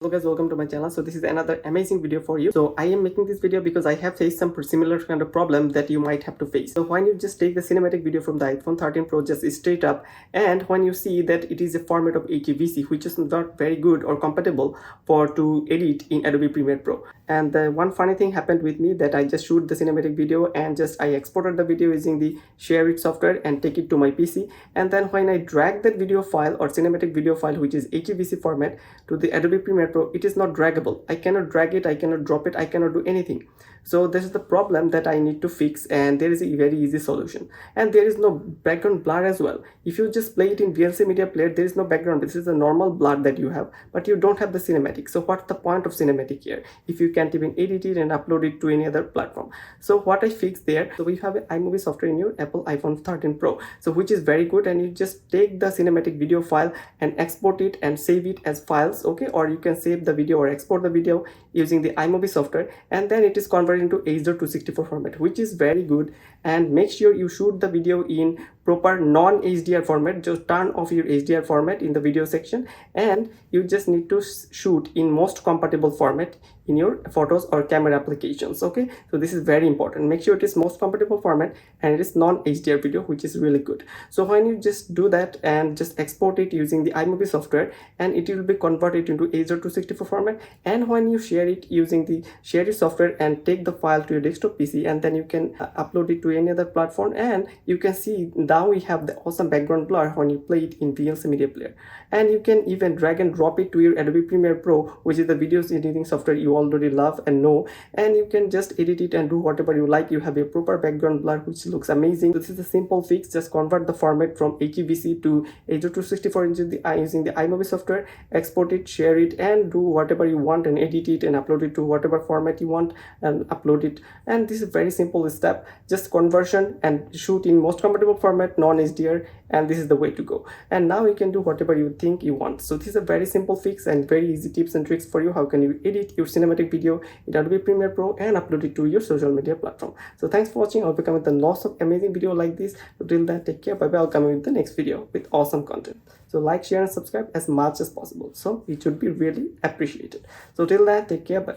Hello guys, welcome to my channel. So this is another amazing video for you. So I am making this video because I have faced some similar kind of problem that you might have to face. So when you just take the cinematic video from the iPhone 13 Pro just straight up, and when you see that it is a format of HEVC which is not very good or compatible for to edit in Adobe Premiere Pro. And the one funny thing happened with me that I just shoot the cinematic video and just I exported the video using the Share It software and take it to my PC. And then when I drag that video file or cinematic video file which is HEVC format to the Adobe Premiere Pro, it is not draggable. I cannot drag it, I cannot drop it, I cannot do anything. So this is the problem that I need to fix, and there is a very easy solution. And there is no background blur as well. If you just play it in VLC Media Player, there is no background. This is a normal blur that you have, but you don't have the cinematic. So what's the point of cinematic here if you can't even edit it and upload it to any other platform? So what I fixed there, so we have an iMovie software in your Apple iPhone 13 Pro, so which is very good, and you just take the cinematic video file and export it and save it as files, okay? Or you can save the video or export the video using the iMovie software, and then it is converted into H.264 format, which is very good. And make sure you shoot the video in proper non-HDR format. Just turn off your HDR format in the video section, and you just need to shoot in most compatible format in your photos or camera applications, okay? So this is very important. Make sure it is most compatible format and it is non-HDR video, which is really good. So when you just do that and just export it using the iMovie software, and it will be converted into H.264 format, and when you share it using the Share It software and take the file to your desktop PC, and then you can upload it to any other platform, and you can see now we have the awesome background blur when you play it in VLC Media Player. And you can even drag and drop it to your Adobe Premiere Pro, which is the video editing software you already love and know, and you can just edit it and do whatever you like. You have a proper background blur which looks amazing. So this is a simple fix. Just convert the format from HEVC to H.264 using the iMovie software, export it, share it, and do whatever you want and edit it and upload it to whatever format you want and upload it. And this is a very simple step, just conversion and shoot in most compatible format, non-HDR, and this is the way to go. And now you can do whatever you think you want. So this is a very simple fix and very easy tips and tricks for you. How can you edit your cinematic video in Adobe Premiere Pro and upload it to your social media platform. So thanks for watching. I'll be coming with lots of amazing video like this. So till then, take care. Bye bye. I'll come with the next video with awesome content. So like, share, and subscribe as much as possible. So it should be really appreciated. So till then, take care. Bye.